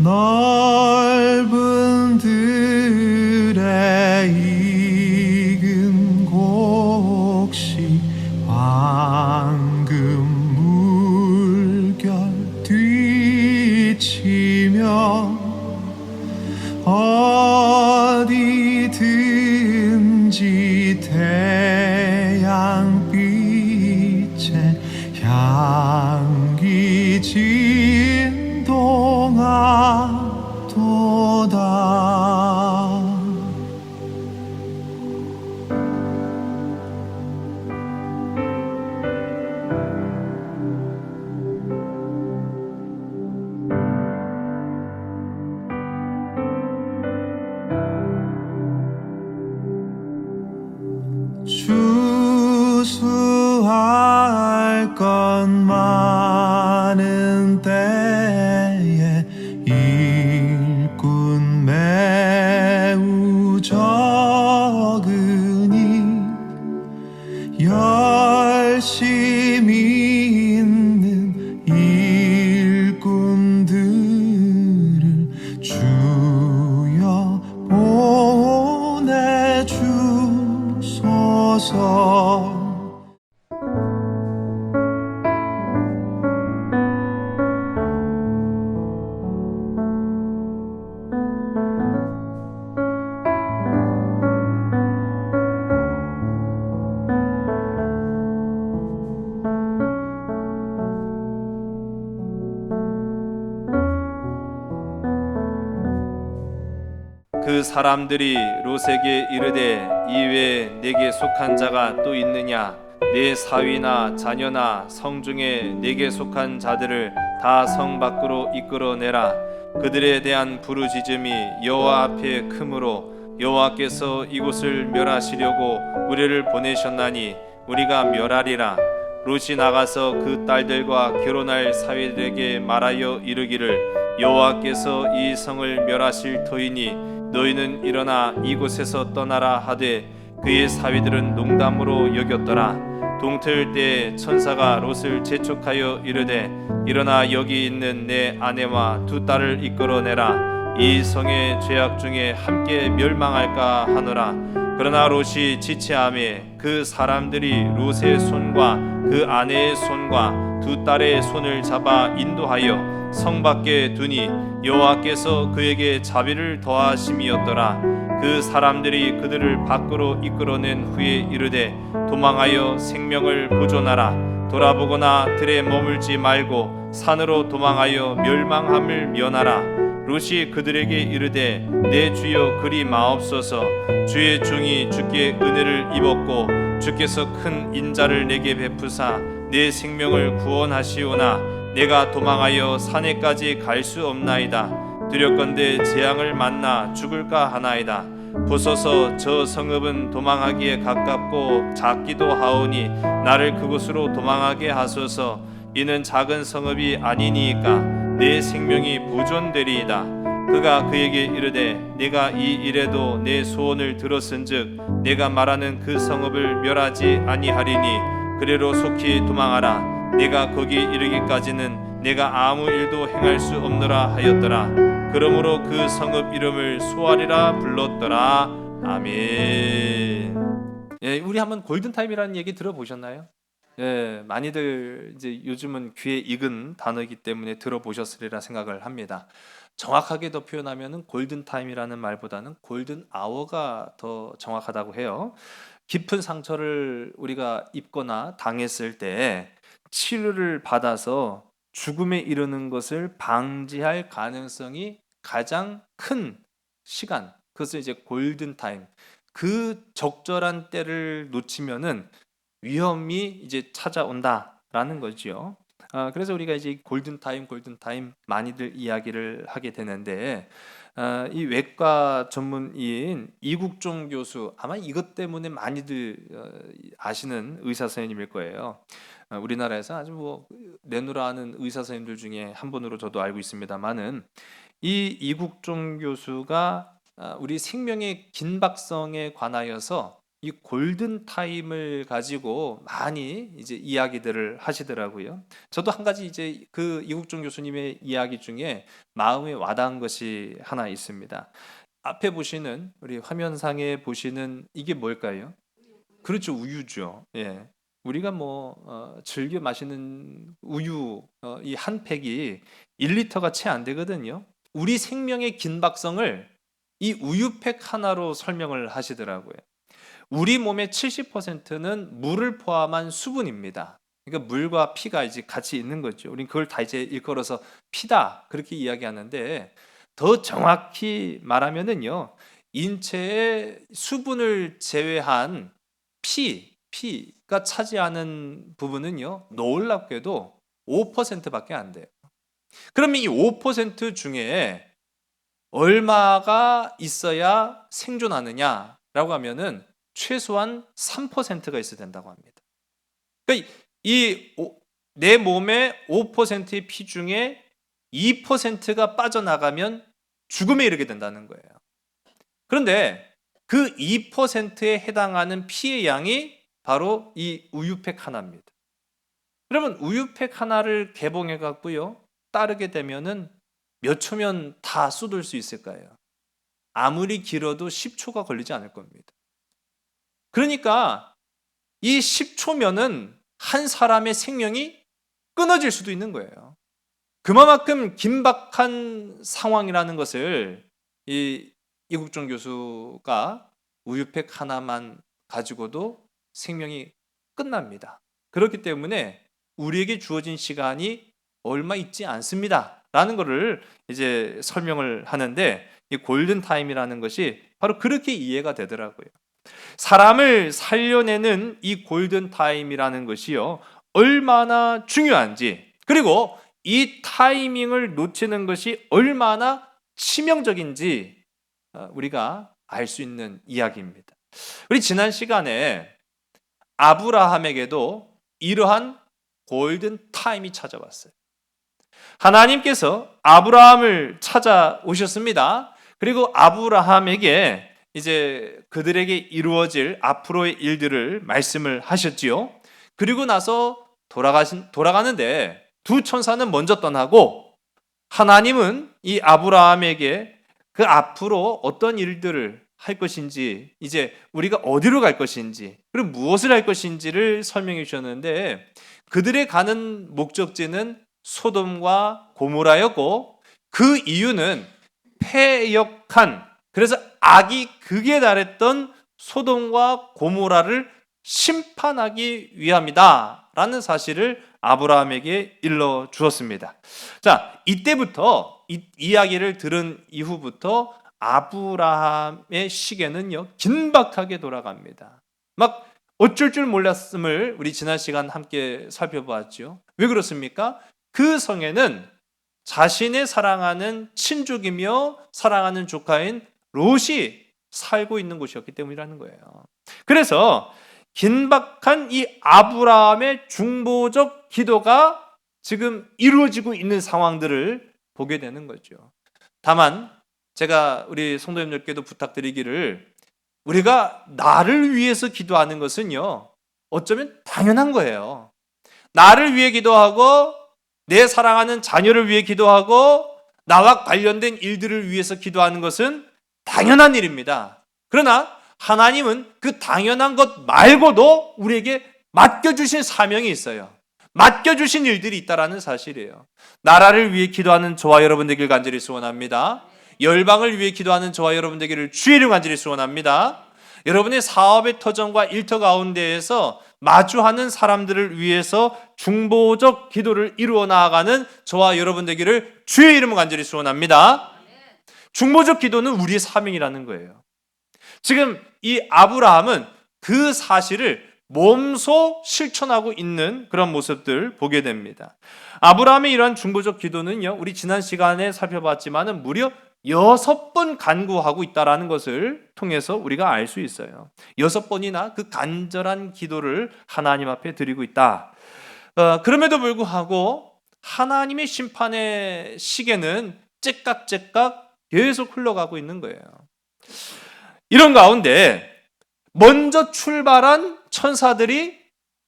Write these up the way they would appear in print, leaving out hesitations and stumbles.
넓은 들에 익은 곡식 황금 물결 뒤치며 어디든지 태양빛에 향기 진동하도다. 추수할 것 많은 때에 일꾼 매우 적으니 열심히 있는 일꾼들을 주여 보내주소서. 그 사람들이 롯에게 이르되 이외에 내게 속한 자가 또 있느냐? 내 사위나 자녀나 성중에 내게 속한 자들을 다 성 밖으로 이끌어내라. 그들에 대한 부르짖음이 여호와 앞에 크므로 여호와께서 이곳을 멸하시려고 우리를 보내셨나니 우리가 멸하리라. 롯이 나가서 그 딸들과 결혼할 사위들에게 말하여 이르기를 여호와께서 이 성을 멸하실 터이니 너희는 일어나 이곳에서 떠나라 하되 그의 사위들은 농담으로 여겼더라. 동틀 때에 천사가 롯을 재촉하여 이르되 일어나 여기 있는 내 아내와 두 딸을 이끌어내라. 이 성의 죄악 중에 함께 멸망할까 하노라. 그러나 롯이 지체하매 그 사람들이 롯의 손과 그 아내의 손과 두 딸의 손을 잡아 인도하여 성 밖에 두니 여호와께서 그에게 자비를 더하심이었더라. 그 사람들이 그들을 밖으로 이끌어낸 후에 이르되 도망하여 생명을 보존하라. 돌아보거나 들에 머물지 말고 산으로 도망하여 멸망함을 면하라. 롯이 그들에게 이르되 내 주여 그리 마옵소서. 주의 종이 주께 은혜를 입었고 주께서 큰 인자를 내게 베푸사 내 생명을 구원하시오나 내가 도망하여 산에까지 갈 수 없나이다. 두렵건대 재앙을 만나 죽을까 하나이다. 보소서 저 성읍은 도망하기에 가깝고 작기도 하오니 나를 그곳으로 도망하게 하소서. 이는 작은 성읍이 아니니까 내 생명이 보존되리이다. 그가 그에게 이르되 내가 이 일에도 내 소원을 들었은즉 내가 말하는 그 성읍을 멸하지 아니하리니 그래로 속히 도망하라. 내가 거기 이르기까지는 내가 아무 일도 행할 수 없노라 하였더라. 그러므로 그 성읍 이름을 소알이라 불렀더라. 아멘. 예, 우리 한번 골든타임이라는 얘기 들어보셨나요? 예, 많이들 이제 요즘은 귀에 익은 단어이기 때문에 들어보셨으리라 생각을 합니다. 정확하게 더 표현하면은 골든타임이라는 말보다는 골든아워가 더 정확하다고 해요. 깊은 상처를 우리가 입거나 당했을 때 치료를 받아서 죽음에 이르는 것을 방지할 가능성이 가장 큰 시간, 그것을 이제 골든타임, 그 적절한 때를 놓치면은 위험이 이제 찾아온다라는 거죠. 그래서 우리가 이제 골든타임 많이들 이야기를 하게 되는데, 이 외과 전문의인 이국종 교수, 아마 이것 때문에 많이들 아시는 의사 선생님일 거예요. 우리나라에서 아주 뭐 내노라하는 의사 선생님들 중에 한 분으로 저도 알고 있습니다만은, 이 이국종 교수가 우리 생명의 긴박성에 관하여서 이 골든 타임을 가지고 많이 이제 이야기들을 하시더라고요. 저도 한 가지 이제 그 이국종 교수님의 이야기 중에 마음에 와닿은 것이 하나 있습니다. 앞에 보시는 우리 화면상에 보시는 이게 뭘까요? 그렇죠, 우유죠. 예. 우리가 뭐 즐겨 마시는 우유 이 한 팩이 1리터가 채 안 되거든요. 우리 생명의 긴박성을 이 우유팩 하나로 설명을 하시더라고요. 우리 몸의 70%는 물을 포함한 수분입니다. 그러니까 물과 피가 이제 같이 있는 거죠. 우린 그걸 다 이제 일컬어서 피다 그렇게 이야기하는데 더 정확히 말하면은요, 인체의 수분을 제외한 피가 차지하는 부분은요, 놀랍게도 5%밖에 안 돼요. 그러면 이 5% 중에 얼마가 있어야 생존하느냐라고 하면은 최소한 3%가 있어야 된다고 합니다. 그러니까 내 몸의 5%의 피 중에 2%가 빠져나가면 죽음에 이르게 된다는 거예요. 그런데 그 2%에 해당하는 피의 양이 바로 이 우유팩 하나입니다. 그러면 우유팩 하나를 개봉해 갖고요, 따르게 되면은 몇 초면 다 쏟을 수 있을까요? 아무리 길어도 10초가 걸리지 않을 겁니다. 그러니까 이 10초면은 한 사람의 생명이 끊어질 수도 있는 거예요. 그만큼 긴박한 상황이라는 것을 이 이국종 교수가 우유팩 하나만 가지고도 생명이 끝납니다. 그렇기 때문에 우리에게 주어진 시간이 얼마 있지 않습니다. 라는 것을 이제 설명을 하는데 이 골든 타임이라는 것이 바로 그렇게 이해가 되더라고요. 사람을 살려내는 이 골든 타임이라는 것이요, 얼마나 중요한지, 그리고 이 타이밍을 놓치는 것이 얼마나 치명적인지 우리가 알 수 있는 이야기입니다. 우리 지난 시간에 아브라함에게도 이러한 골든 타임이 찾아왔어요. 하나님께서 아브라함을 찾아오셨습니다. 그리고 아브라함에게 이제 그들에게 이루어질 앞으로의 일들을 말씀을 하셨지요. 그리고 나서 돌아가는데 두 천사는 먼저 떠나고 하나님은 이 아브라함에게 그 앞으로 어떤 일들을 할 것인지, 이제 우리가 어디로 갈 것인지, 그리고 무엇을 할 것인지를 설명해 주셨는데 그들의 가는 목적지는 소돔과 고모라였고 그 이유는 패역한, 그래서 악이 극에 달했던 소돔과 고모라를 심판하기 위함이다 라는 사실을 아브라함에게 일러 주었습니다. 자, 이때부터 이 이야기를 들은 이후부터 아브라함의 시계는요, 긴박하게 돌아갑니다. 막 어쩔 줄 몰랐음을 우리 지난 시간 함께 살펴보았죠. 왜 그렇습니까? 그 성에는 자신의 사랑하는 친족이며 사랑하는 조카인 롯이 살고 있는 곳이었기 때문이라는 거예요. 그래서 긴박한 이 아브라함의 중보적 기도가 지금 이루어지고 있는 상황들을 보게 되는 거죠. 다만 제가 우리 성도님들께도 부탁드리기를, 우리가 나를 위해서 기도하는 것은요, 어쩌면 당연한 거예요. 나를 위해 기도하고 내 사랑하는 자녀를 위해 기도하고 나와 관련된 일들을 위해서 기도하는 것은 당연한 일입니다. 그러나 하나님은 그 당연한 것 말고도 우리에게 맡겨주신 사명이 있어요. 맡겨주신 일들이 있다는 사실이에요. 나라를 위해 기도하는 저와 여러분 되길 간절히 소원합니다. 열방을 위해 기도하는 저와 여러분 되기를 주의 이름 간절히 소원합니다. 여러분의 사업의 터전과 일터 가운데에서 마주하는 사람들을 위해서 중보적 기도를 이루어 나아가는 저와 여러분 되기를 주의 이름으로 간절히 소원합니다. 중보적 기도는 우리의 사명이라는 거예요. 지금 이 아브라함은 그 사실을 몸소 실천하고 있는 그런 모습들 보게 됩니다. 아브라함의 이러한 중보적 기도는요, 우리 지난 시간에 살펴봤지만은 무려 6번 간구하고 있다라는 것을 통해서 우리가 알 수 있어요. 6번이나 그 간절한 기도를 하나님 앞에 드리고 있다. 그럼에도 불구하고 하나님의 심판의 시계는 째깍째깍 계속 흘러가고 있는 거예요. 이런 가운데 먼저 출발한 천사들이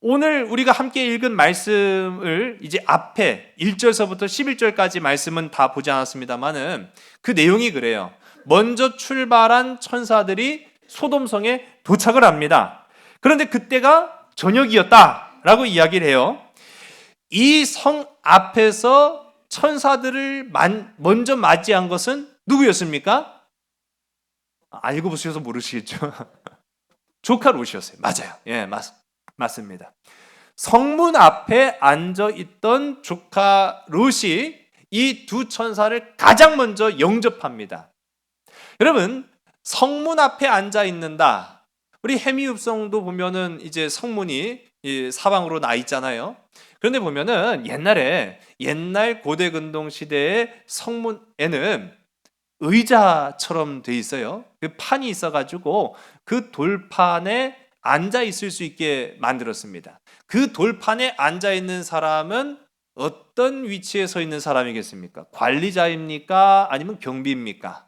오늘 우리가 함께 읽은 말씀을 이제 앞에 1절서부터 11절까지 말씀은 다 보지 않았습니다만은 그 내용이 그래요. 먼저 출발한 천사들이 소돔성에 도착을 합니다. 그런데 그때가 저녁이었다라고 이야기를 해요. 이 성 앞에서 천사들을 먼저 맞이한 것은 누구였습니까? 알고 보셔서 모르시겠죠. 조카 롯이었어요. 맞아요. 예, 맞습니다. 성문 앞에 앉아 있던 조카 롯이 이 두 천사를 가장 먼저 영접합니다. 여러분, 성문 앞에 앉아 있는다. 우리 해미읍성도 보면은 이제 성문이 사방으로 나 있잖아요. 그런데 보면은 옛날 고대 근동 시대의 성문에는 의자처럼 돼 있어요. 그 판이 있어가지고 그 돌판에 앉아 있을 수 있게 만들었습니다. 그 돌판에 앉아 있는 사람은 어떤 위치에 서 있는 사람이겠습니까? 관리자입니까? 아니면 경비입니까?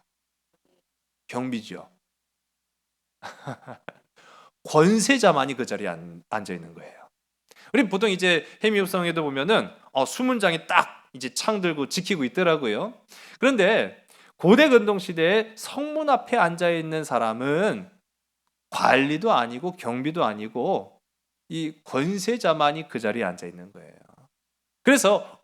경비죠. 권세자만이 그 자리에 앉아 있는 거예요. 우리 보통 이제 해미읍성에도 보면은 수문장이 딱 이제 창 들고 지키고 있더라고요. 그런데 고대 근동 시대에 성문 앞에 앉아 있는 사람은 관리도 아니고 경비도 아니고 이 권세자만이 그 자리에 앉아 있는 거예요. 그래서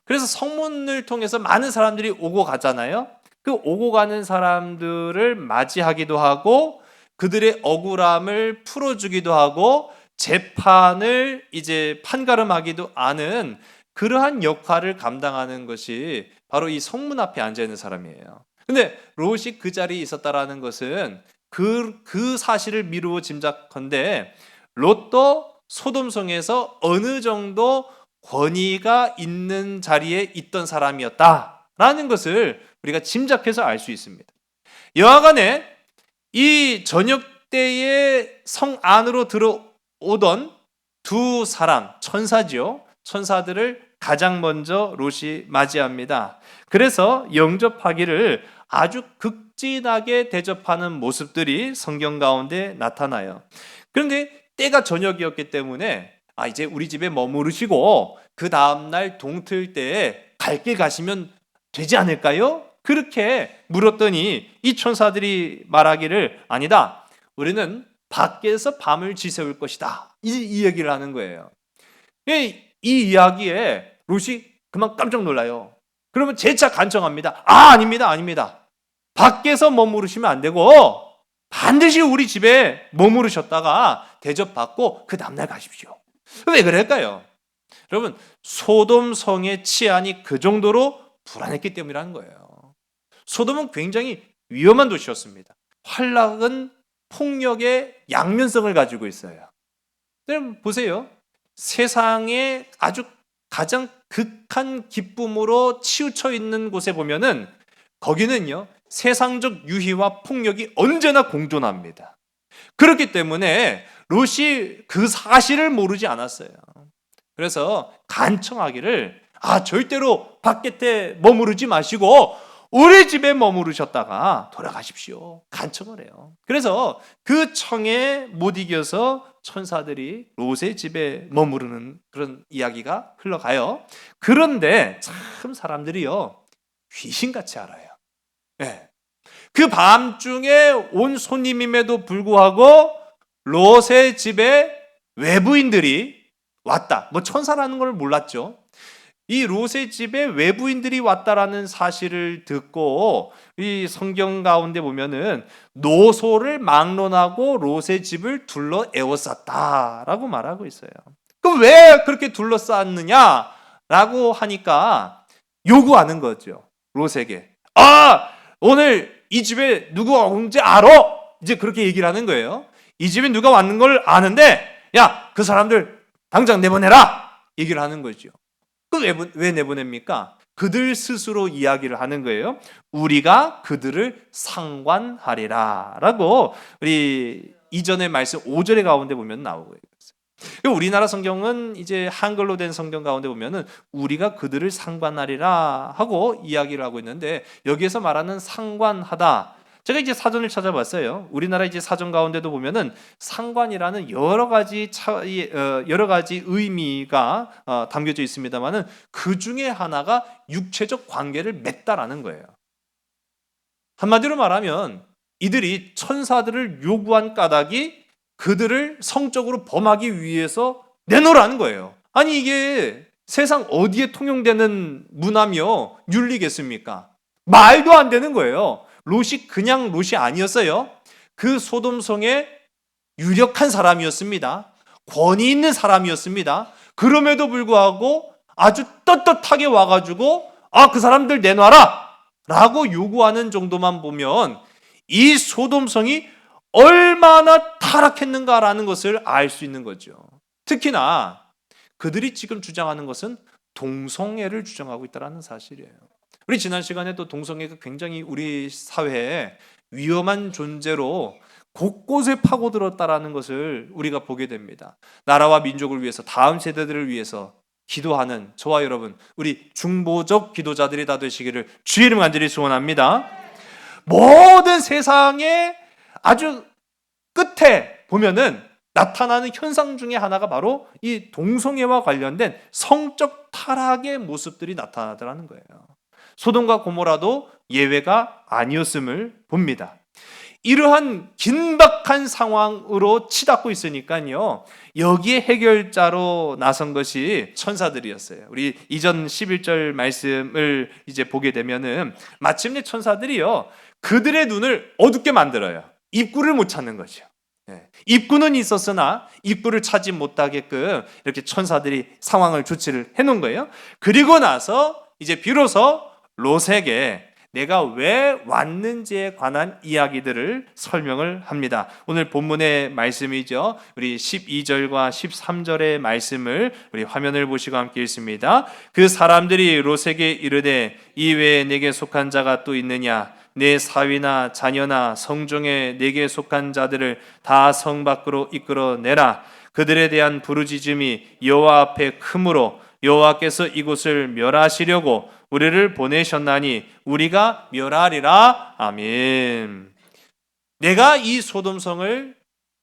그래서 성문을 통해서 많은 사람들이 오고 가잖아요. 그 오고 가는 사람들을 맞이하기도 하고 그들의 억울함을 풀어주기도 하고 재판을 이제 판가름하기도 하는 그러한 역할을 감당하는 것이 바로 이 성문 앞에 앉아 있는 사람이에요. 근데 롯이 그 자리에 있었다라는 것은 그 사실을 미루어 짐작컨대 롯도 소돔성에서 어느 정도 권위가 있는 자리에 있던 사람이었다라는 것을 우리가 짐작해서 알 수 있습니다. 여하간에 이 저녁 때에 성 안으로 들어오던 두 사람, 천사지요. 천사들을 가장 먼저 롯이 맞이합니다. 그래서 영접하기를 아주 극진하게 대접하는 모습들이 성경 가운데 나타나요. 그런데 때가 저녁이었기 때문에 이제 우리 집에 머무르시고 그 다음날 동틀 때에 갈 길 가시면 되지 않을까요? 그렇게 물었더니 이 천사들이 말하기를 아니다. 우리는 밖에서 밤을 지새울 것이다. 이 얘기를 하는 거예요. 이 이야기에 롯이 그만 깜짝 놀라요. 그러면 재차 간청합니다. 아닙니다. 밖에서 머무르시면 안 되고 반드시 우리 집에 머무르셨다가 대접받고 그 다음날 가십시오. 왜 그럴까요? 여러분, 소돔성의 치안이 그 정도로 불안했기 때문이라는 거예요. 소돔은 굉장히 위험한 도시였습니다. 환락은 폭력의 양면성을 가지고 있어요. 여러분 보세요. 세상에 아주 가장 극한 기쁨으로 치우쳐 있는 곳에 보면은 거기는요, 세상적 유희와 폭력이 언제나 공존합니다. 그렇기 때문에 롯이 그 사실을 모르지 않았어요. 그래서 간청하기를 절대로 밖에 머무르지 마시고 우리 집에 머무르셨다가 돌아가십시오. 간청을 해요. 그래서 그 청에 못 이겨서 천사들이 롯의 집에 머무르는 그런 이야기가 흘러가요. 그런데 참 사람들이요, 귀신같이 알아요. 네. 그 밤중에 온 손님임에도 불구하고 롯의 집에 외부인들이 왔다. 천사라는 걸 몰랐죠. 이 롯의 집에 외부인들이 왔다라는 사실을 듣고 이 성경 가운데 보면은 노소를 막론하고 롯의 집을 둘러 에워쌌다라고 말하고 있어요. 그럼 왜 그렇게 둘러쌌느냐라고 하니까 요구하는 거죠. 롯에게. 오늘 이 집에 누가 온지 알아? 이제 그렇게 얘기를 하는 거예요. 이 집에 누가 왔는 걸 아는데 야, 그 사람들 당장 내보내라 얘기를 하는 거죠. 왜 내보냅니까? 그들 스스로 이야기를 하는 거예요. 우리가 그들을 상관하리라 라고 우리 이전의 말씀 5절의 가운데 보면 나오고 있어요. 우리나라 성경은 이제 한글로 된 성경 가운데 보면은 우리가 그들을 상관하리라 하고 이야기를 하고 있는데 여기에서 말하는 상관하다, 제가 이제 사전을 찾아봤어요. 우리나라 이제 사전 가운데도 보면은 상관이라는 여러 가지 여러 가지 의미가 담겨져 있습니다만은 그 중에 하나가 육체적 관계를 맺다라는 거예요. 한마디로 말하면 이들이 천사들을 요구한 까닭이 그들을 성적으로 범하기 위해서 내놓으라는 거예요. 아니 이게 세상 어디에 통용되는 문화며 윤리겠습니까? 말도 안 되는 거예요. 롯이 그냥 롯이 아니었어요. 그 소돔성의 유력한 사람이었습니다. 권위 있는 사람이었습니다. 그럼에도 불구하고 아주 떳떳하게 와가지고 그 사람들 내놔라 라고 요구하는 정도만 보면 이 소돔성이 얼마나 타락했는가라는 것을 알 수 있는 거죠. 특히나 그들이 지금 주장하는 것은 동성애를 주장하고 있다는 사실이에요. 우리 지난 시간에도 동성애가 굉장히 우리 사회에 위험한 존재로 곳곳에 파고들었다라는 것을 우리가 보게 됩니다. 나라와 민족을 위해서, 다음 세대들을 위해서 기도하는 저와 여러분, 우리 중보적 기도자들이 다 되시기를 주의 이름 간절히 소원합니다. 모든 세상의 아주 끝에 보면은 나타나는 현상 중에 하나가 바로 이 동성애와 관련된 성적 타락의 모습들이 나타나더라는 거예요. 소돔과 고모라도 예외가 아니었음을 봅니다. 이러한 긴박한 상황으로 치닫고 있으니까요, 여기에 해결자로 나선 것이 천사들이었어요. 우리 이전 11절 말씀을 이제 보게 되면은 마침내 천사들이요, 그들의 눈을 어둡게 만들어요. 입구를 못 찾는 거죠. 입구는 있었으나 입구를 찾지 못하게끔 이렇게 천사들이 상황을 조치를 해놓은 거예요. 그리고 나서 이제 비로소 롯에게 내가 왜 왔는지에 관한 이야기들을 설명을 합니다. 오늘 본문의 말씀이죠. 우리 12절과 13절의 말씀을 우리 화면을 보시고 함께 읽습니다. 그 사람들이 롯에게 이르되 이외에 내게 속한 자가 또 있느냐? 내 사위나 자녀나 성중에 내게 속한 자들을 다 성 밖으로 이끌어내라. 그들에 대한 부르짖음이 여호와 앞에 크므로 여호와께서 이곳을 멸하시려고 우리를 보내셨나니 우리가 멸하리라. 아멘. 내가 이 소돔성을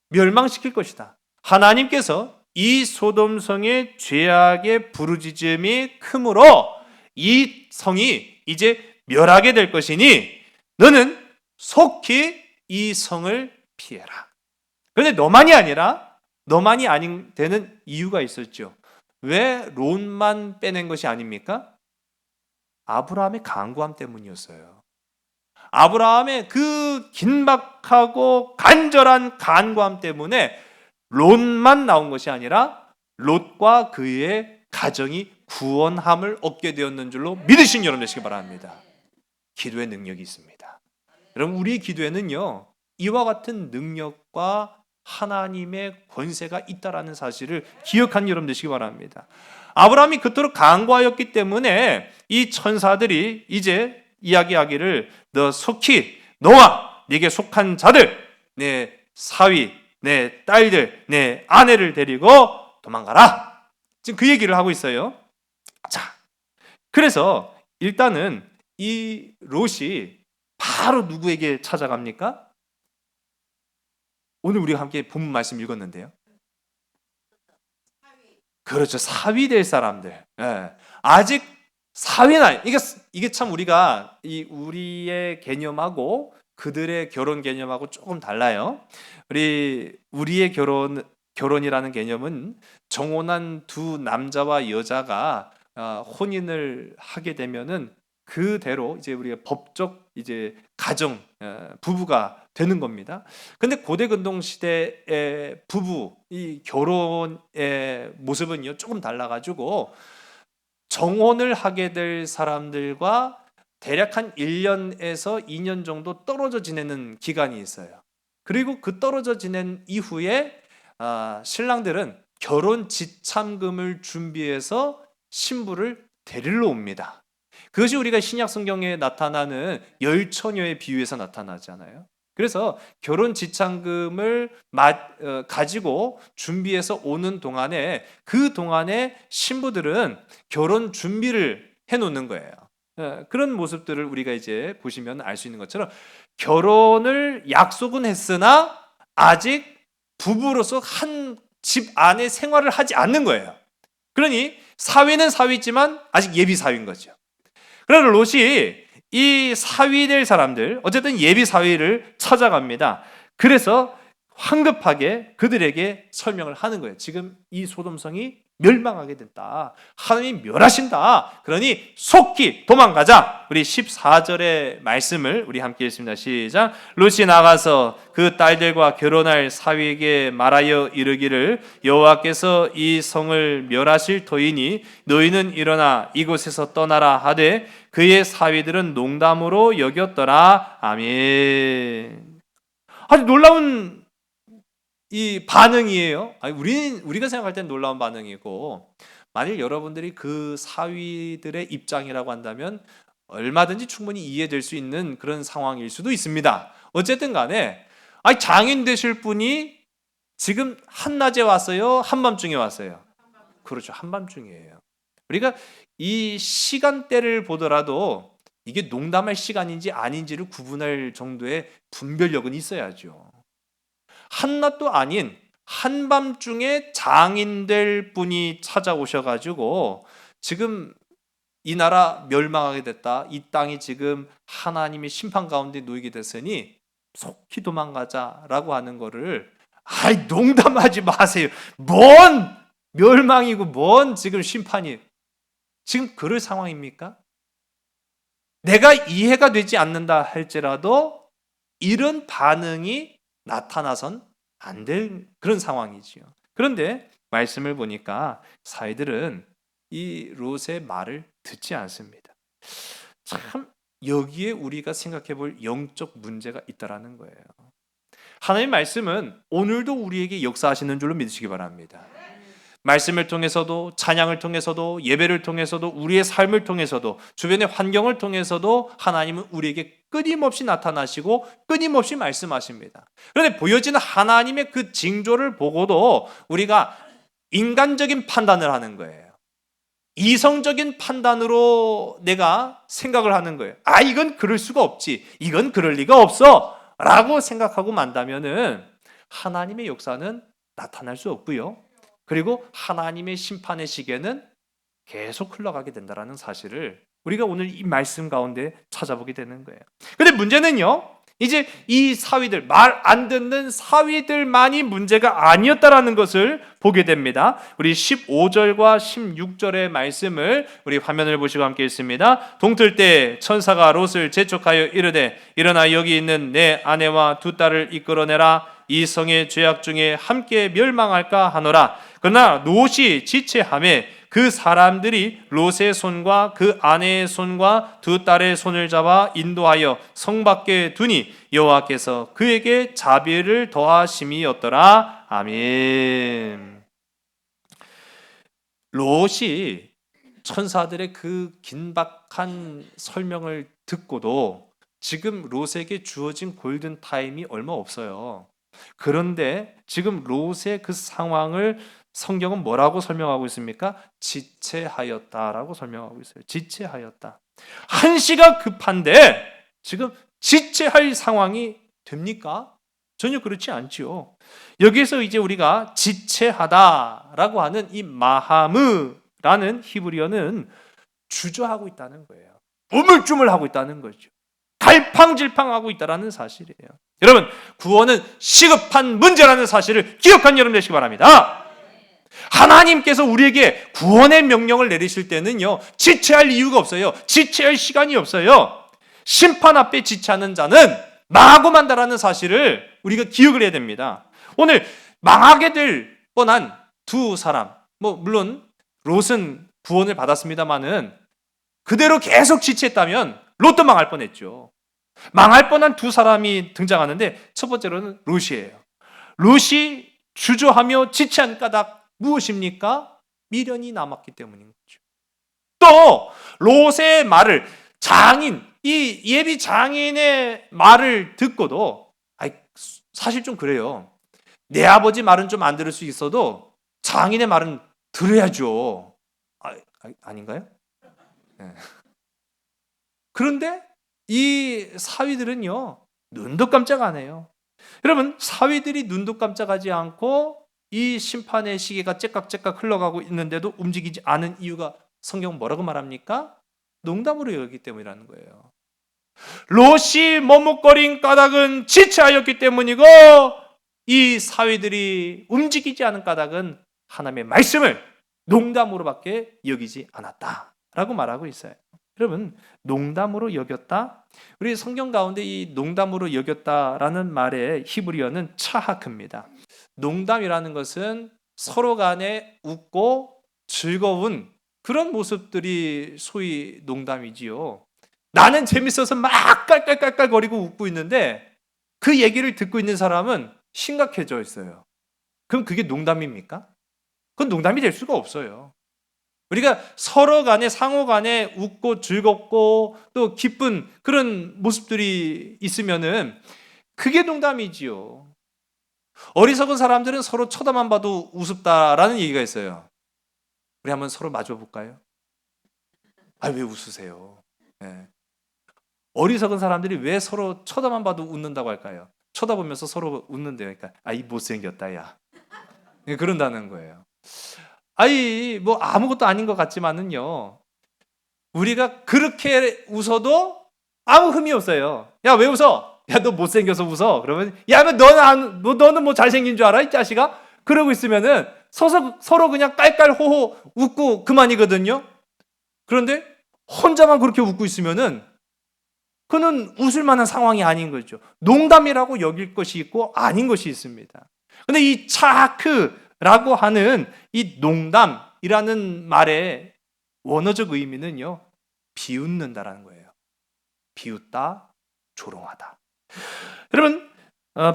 멸망시킬 것이다. 하나님께서 이 소돔성의 죄악의 부르짖음이 크므로 이 성이 이제 멸하게 될 것이니 너는 속히 이 성을 피해라. 그런데 너만이 아닌 되는 이유가 있었죠. 왜 롯만 빼낸 것이 아닙니까? 아브라함의 간구함 때문이었어요. 아브라함의 그 긴박하고 간절한 간구함 때문에 롯만 나온 것이 아니라 롯과 그의 가정이 구원함을 얻게 되었는 줄로 믿으신 여러분 되시기 바랍니다. 기도의 능력이 있습니다. 여러분, 우리의 기도에는요, 이와 같은 능력과 하나님의 권세가 있다라는 사실을 기억한 여러분 되시기 바랍니다. 아브라함이 그토록 간구하였기 때문에 이 천사들이 이제 이야기하기를 너 속히 너와 네게 속한 자들, 내 사위, 내 딸들, 내 아내를 데리고 도망가라. 지금 그 얘기를 하고 있어요. 자, 그래서 일단은 이 롯이 바로 누구에게 찾아갑니까? 오늘 우리가 함께 본문 말씀 읽었는데요. 그렇죠. 사위 될 사람들. 아직 사위나 이게 참 우리가 우리의 개념하고 그들의 결혼 개념하고 조금 달라요. 우리의 결혼이라는 개념은 정혼한 두 남자와 여자가 혼인을 하게 되면은 그대로 이제 우리가 법적 이제 가정 부부가 되는 겁니다. 근데 고대 근동 시대의 부부 이 결혼의 모습은요 조금 달라가지고 정혼을 하게 될 사람들과 대략 한 1년에서 2년 정도 떨어져 지내는 기간이 있어요. 그리고 그 떨어져 지낸 이후에 신랑들은 결혼 지참금을 준비해서 신부를 데리러 옵니다. 그것이 우리가 신약 성경에 나타나는 열처녀의 비유에서 나타나잖아요. 그래서 결혼 지참금을 가지고 준비해서 오는 동안에 그 동안에 신부들은 결혼 준비를 해놓는 거예요. 그런 모습들을 우리가 이제 보시면 알 수 있는 것처럼 결혼을 약속은 했으나 아직 부부로서 한 집 안에 생활을 하지 않는 거예요. 그러니 사위는 사위지만 아직 예비 사위인 거죠. 그러나 롯이 이 사위될 사람들, 어쨌든 예비 사위를 찾아갑니다. 그래서 황급하게 그들에게 설명을 하는 거예요. 지금 이 소돔성이 멸망하게 됐다. 하나님이 멸하신다. 그러니 속히 도망가자. 우리 14절의 말씀을 우리 함께 읽습니다. 시작. 롯이 나가서 그 딸들과 결혼할 사위에게 말하여 이르기를 여호와께서 이 성을 멸하실 터이니 너희는 일어나 이곳에서 떠나라 하되 그의 사위들은 농담으로 여겼더라. 아멘. 아주 놀라운 이 반응이에요. 우리가 생각할 땐 놀라운 반응이고, 만일 여러분들이 그 사위들의 입장이라고 한다면 얼마든지 충분히 이해될 수 있는 그런 상황일 수도 있습니다. 어쨌든 간에 장인 되실 분이 지금 한낮에 왔어요? 한밤중에 왔어요? 그렇죠. 한밤중이에요. 우리가 이 시간대를 보더라도 이게 농담할 시간인지 아닌지를 구분할 정도의 분별력은 있어야죠. 한낮도 아닌 한밤중에 장인될 분이 찾아오셔가지고 지금 이 나라 멸망하게 됐다. 이 땅이 지금 하나님의 심판 가운데 놓이게 됐으니 속히 도망가자라고 하는 거를 농담하지 마세요. 뭔 멸망이고 뭔 지금 심판이 지금 그럴 상황입니까? 내가 이해가 되지 않는다 할지라도 이런 반응이 나타나선 안 될 그런 상황이지요. 그런데 말씀을 보니까 사위들은 이 롯의 말을 듣지 않습니다. 참 여기에 우리가 생각해 볼 영적 문제가 있다라는 거예요. 하나님의 말씀은 오늘도 우리에게 역사하시는 줄로 믿으시기 바랍니다. 말씀을 통해서도 찬양을 통해서도 예배를 통해서도 우리의 삶을 통해서도 주변의 환경을 통해서도 하나님은 우리에게 끊임없이 나타나시고 끊임없이 말씀하십니다. 그런데 보여지는 하나님의 그 징조를 보고도 우리가 인간적인 판단을 하는 거예요. 이성적인 판단으로 내가 생각을 하는 거예요. 이건 그럴 수가 없지. 이건 그럴 리가 없어. 라고 생각하고 만다면은 하나님의 역사는 나타날 수 없고요. 그리고 하나님의 심판의 시계는 계속 흘러가게 된다는 사실을 우리가 오늘 이 말씀 가운데 찾아보게 되는 거예요. 근데 문제는요, 이제 이 사위들, 말 안 듣는 사위들만이 문제가 아니었다라는 것을 보게 됩니다. 우리 15절과 16절의 말씀을 우리 화면을 보시고 함께 읽습니다. 동틀 때 천사가 롯을 재촉하여 이르되 일어나 여기 있는 내 아내와 두 딸을 이끌어내라. 이 성의 죄악 중에 함께 멸망할까 하노라. 그러나 롯이 지체하매 그 사람들이 롯의 손과 그 아내의 손과 두 딸의 손을 잡아 인도하여 성 밖에 두니 여호와께서 그에게 자비를 더하심이었더라. 아멘. 롯이 천사들의 그 긴박한 설명을 듣고도 지금 롯에게 주어진 골든 타임이 얼마 없어요. 그런데 지금 롯의 그 상황을 성경은 뭐라고 설명하고 있습니까? 지체하였다라고 설명하고 있어요. 지체하였다. 한시가 급한데 지금 지체할 상황이 됩니까? 전혀 그렇지 않지요. 여기서 이제 우리가 지체하다라고 하는 이 마하므라는 히브리어는 주저하고 있다는 거예요. 우물쭈물하고 있다는 거죠. 갈팡질팡하고 있다는 사실이에요. 여러분, 구원은 시급한 문제라는 사실을 기억한 여러분 되시기 바랍니다. 하나님께서 우리에게 구원의 명령을 내리실 때는요, 지체할 이유가 없어요. 지체할 시간이 없어요. 심판 앞에 지체하는 자는 망하고 만다라는 사실을 우리가 기억을 해야 됩니다. 오늘 망하게 될 뻔한 두 사람, 물론 롯은 구원을 받았습니다만은 그대로 계속 지체했다면 롯도 망할 뻔했죠. 망할 뻔한 두 사람이 등장하는데 첫 번째로는 롯이에요. 롯이 주저하며 지체한 까닭 무엇입니까? 미련이 남았기 때문인 거죠. 또 롯의 말을 이 예비 장인의 말을 듣고도 사실 좀 그래요. 내 아버지 말은 좀 안 들을 수 있어도 장인의 말은 들어야죠. 아닌가요? 네. 그런데 이 사위들은요, 눈도 깜짝 안 해요. 여러분, 사위들이 눈도 깜짝하지 않고 이 심판의 시계가 째깍째깍 흘러가고 있는데도 움직이지 않은 이유가 성경 뭐라고 말합니까? 농담으로 여기기 때문이라는 거예요. 롯이 머뭇거린 까닭은 지체하였기 때문이고, 이 사위들이 움직이지 않은 까닭은 하나님의 말씀을 농담으로밖에 여기지 않았다라고 말하고 있어요. 여러분, 농담으로 여겼다? 우리 성경 가운데 이 농담으로 여겼다라는 말의 히브리어는 차하크입니다. 농담이라는 것은 서로 간에 웃고 즐거운 그런 모습들이 소위 농담이지요. 나는 재밌어서 막 깔깔깔깔거리고 웃고 있는데 그 얘기를 듣고 있는 사람은 심각해져 있어요. 그럼 그게 농담입니까? 그건 농담이 될 수가 없어요. 우리가 서로 간에 상호 간에 웃고 즐겁고 또 기쁜 그런 모습들이 있으면은 그게 농담이지요. 어리석은 사람들은 서로 쳐다만 봐도 우습다라는 얘기가 있어요. 우리 한번 서로 마주 볼까요? 왜 웃으세요? 네. 어리석은 사람들이 왜 서로 쳐다만 봐도 웃는다고 할까요? 쳐다보면서 서로 웃는데요. 그러니까 이 못생겼다 야. 그런다는 거예요. 뭐 아무것도 아닌 것 같지만은요, 우리가 그렇게 웃어도 아무 흠이 없어요. 야, 왜 웃어? 야, 너 못생겨서 웃어. 그러면 야, 너는 뭐 잘생긴 줄 알아? 이 자식아? 그러고 있으면은 서로 그냥 깔깔호호 웃고 그만이거든요. 그런데 혼자만 그렇게 웃고 있으면은 그는 웃을 만한 상황이 아닌 거죠. 농담이라고 여길 것이 있고 아닌 것이 있습니다. 근데 이 차크라고 하는 이 농담이라는 말의 원어적 의미는요, 비웃는다라는 거예요. 비웃다, 조롱하다. 여러분,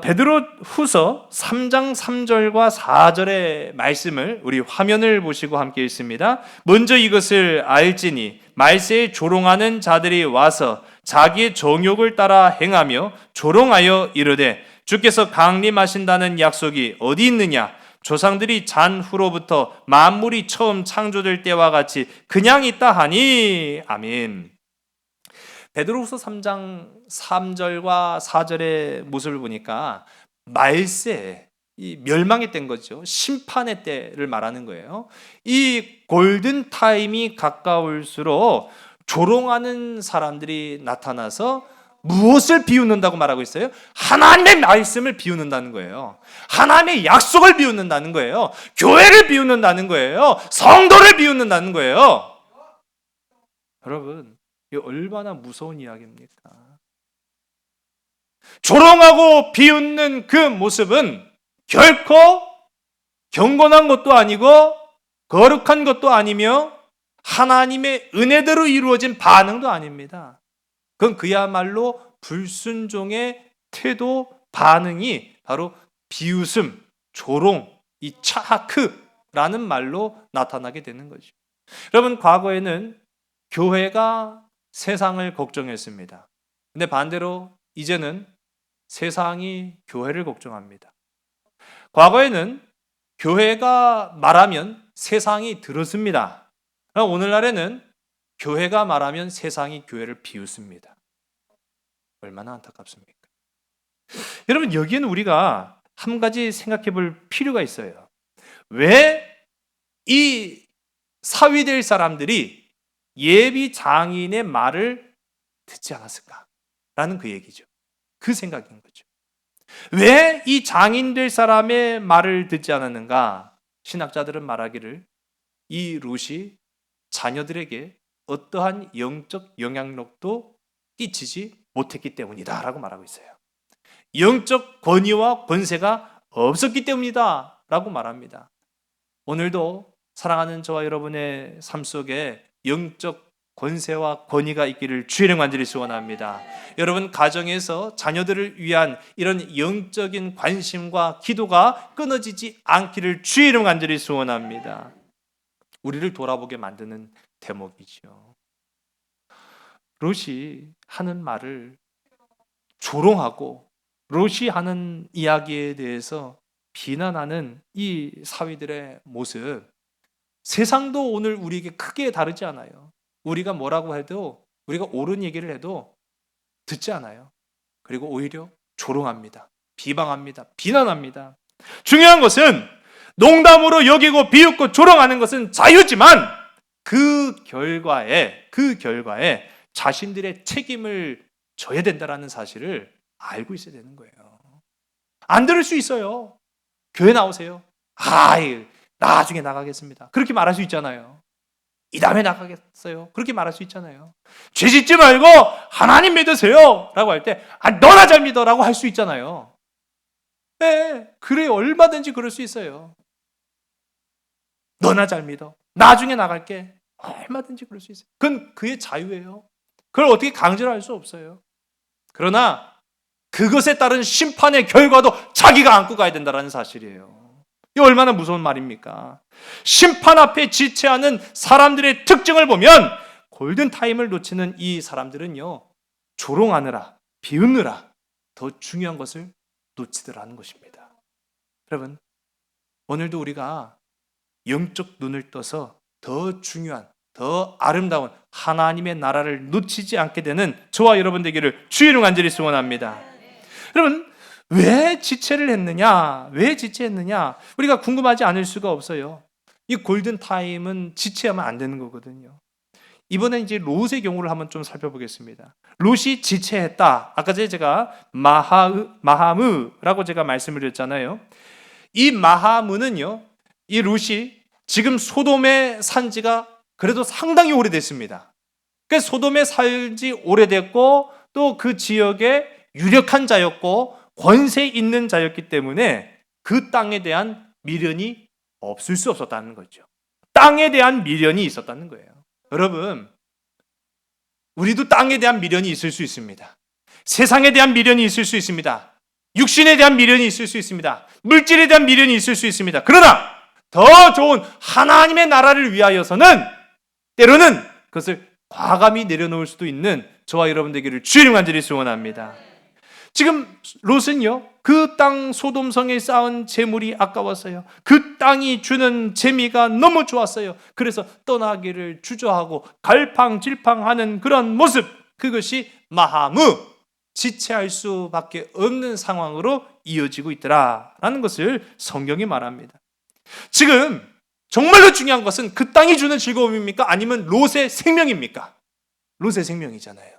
베드로 후서 3장 3절과 4절의 말씀을 우리 화면을 보시고 함께 읽습니다. 먼저 이것을 알지니 말세에 조롱하는 자들이 와서 자기의 정욕을 따라 행하며 조롱하여 이르되 주께서 강림하신다는 약속이 어디 있느냐? 조상들이 잔 후로부터 만물이 처음 창조될 때와 같이 그냥 있다 하니. 아멘. 베드로후서 3장 3절과 4절의 모습을 보니까 말세, 이 멸망의 때인 거죠. 심판의 때를 말하는 거예요. 이 골든 타임이 가까울수록 조롱하는 사람들이 나타나서 무엇을 비웃는다고 말하고 있어요? 하나님의 말씀을 비웃는다는 거예요. 하나님의 약속을 비웃는다는 거예요. 교회를 비웃는다는 거예요. 성도를 비웃는다는 거예요. 여러분, 이게 얼마나 무서운 이야기입니까? 조롱하고 비웃는 그 모습은 결코 경건한 것도 아니고 거룩한 것도 아니며 하나님의 은혜대로 이루어진 반응도 아닙니다. 그건 그야말로 불순종의 태도, 반응이 바로 비웃음, 조롱, 이 차하크라는 말로 나타나게 되는 거죠. 여러분, 과거에는 교회가 세상을 걱정했습니다. 근데 반대로 이제는 세상이 교회를 걱정합니다. 과거에는 교회가 말하면 세상이 들었습니다. 오늘날에는 교회가 말하면 세상이 교회를 비웃습니다. 얼마나 안타깝습니까? 여러분, 여기에는 우리가 한 가지 생각해 볼 필요가 있어요. 왜 이 사위될 사람들이 예비 장인의 말을 듣지 않았을까라는 그 얘기죠. 그 생각인 거죠. 왜 이 장인 될 사람의 말을 듣지 않았는가? 신학자들은 말하기를 이 롯이 자녀들에게 어떠한 영적 영향력도 끼치지 못했기 때문이다라고 말하고 있어요. 영적 권위와 권세가 없었기 때문이다 라고 말합니다. 오늘도 사랑하는 저와 여러분의 삶 속에 영적 권세와 권위가 있기를 주의 이름 간절히 소원합니다. 여러분 가정에서 자녀들을 위한 이런 영적인 관심과 기도가 끊어지지 않기를 주의 이름 간절히 소원합니다. 우리를 돌아보게 만드는 대목이죠. 롯이 하는 말을 조롱하고 롯이 하는 이야기에 대해서 비난하는 이 사위들의 모습, 세상도 오늘 우리에게 크게 다르지 않아요. 우리가 뭐라고 해도 우리가 옳은 얘기를 해도 듣지 않아요. 그리고 오히려 조롱합니다. 비방합니다. 비난합니다. 중요한 것은 농담으로 여기고 비웃고 조롱하는 것은 자유지만 그 결과에 자신들의 책임을 져야 된다는 사실을 알고 있어야 되는 거예요. 안 들을 수 있어요. 교회 나오세요. 나중에 나가겠습니다. 그렇게 말할 수 있잖아요. 이 다음에 나가겠어요. 그렇게 말할 수 있잖아요. 죄 짓지 말고 하나님 믿으세요 라고 할 때 너나 잘 믿어 라고 할 수 있잖아요. 네, 그래 얼마든지 그럴 수 있어요. 너나 잘 믿어. 나중에 나갈게. 얼마든지 그럴 수 있어요. 그건 그의 자유예요. 그걸 어떻게 강제로 할 수 없어요. 그러나 그것에 따른 심판의 결과도 자기가 안고 가야 된다는 사실이에요. 이 얼마나 무서운 말입니까? 심판 앞에 지체하는 사람들의 특징을 보면 골든타임을 놓치는 이 사람들은요, 조롱하느라 비웃느라 더 중요한 것을 놓치더라는 것입니다. 여러분, 오늘도 우리가 영적 눈을 떠서 더 중요한, 더 아름다운 하나님의 나라를 놓치지 않게 되는 저와 여러분 되기를 주의 이름 간절히 소원합니다. 여러분, 왜 지체를 했느냐? 왜 지체했느냐? 우리가 궁금하지 않을 수가 없어요. 이 골든타임은 지체하면 안 되는 거거든요. 이번에 이제 롯의 경우를 한번 좀 살펴보겠습니다. 롯이 지체했다. 아까 전에 제가 마하므라고 제가 말씀을 드렸잖아요. 이 마하므는요, 이 롯이 지금 소돔에 산 지가 그래도 상당히 오래됐습니다. 그래서 소돔에 살지 오래됐고 또 그 지역에 유력한 자였고 권세 있는 자였기 때문에 그 땅에 대한 미련이 없을 수 없었다는 거죠. 땅에 대한 미련이 있었다는 거예요. 여러분, 우리도 땅에 대한 미련이 있을 수 있습니다. 세상에 대한 미련이 있을 수 있습니다. 육신에 대한 미련이 있을 수 있습니다. 물질에 대한 미련이 있을 수 있습니다. 그러나 더 좋은 하나님의 나라를 위하여서는 때로는 그것을 과감히 내려놓을 수도 있는 저와 여러분 되기를 주의 이름 간절히 소원합니다. 지금 롯은요, 그 땅 소돔성에 쌓은 재물이 아까웠어요. 그 땅이 주는 재미가 너무 좋았어요. 그래서 떠나기를 주저하고 갈팡질팡하는 그런 모습, 그것이 마하므, 지체할 수밖에 없는 상황으로 이어지고 있더라라는 것을 성경이 말합니다. 지금 정말로 중요한 것은 그 땅이 주는 즐거움입니까? 아니면 롯의 생명입니까? 롯의 생명이잖아요.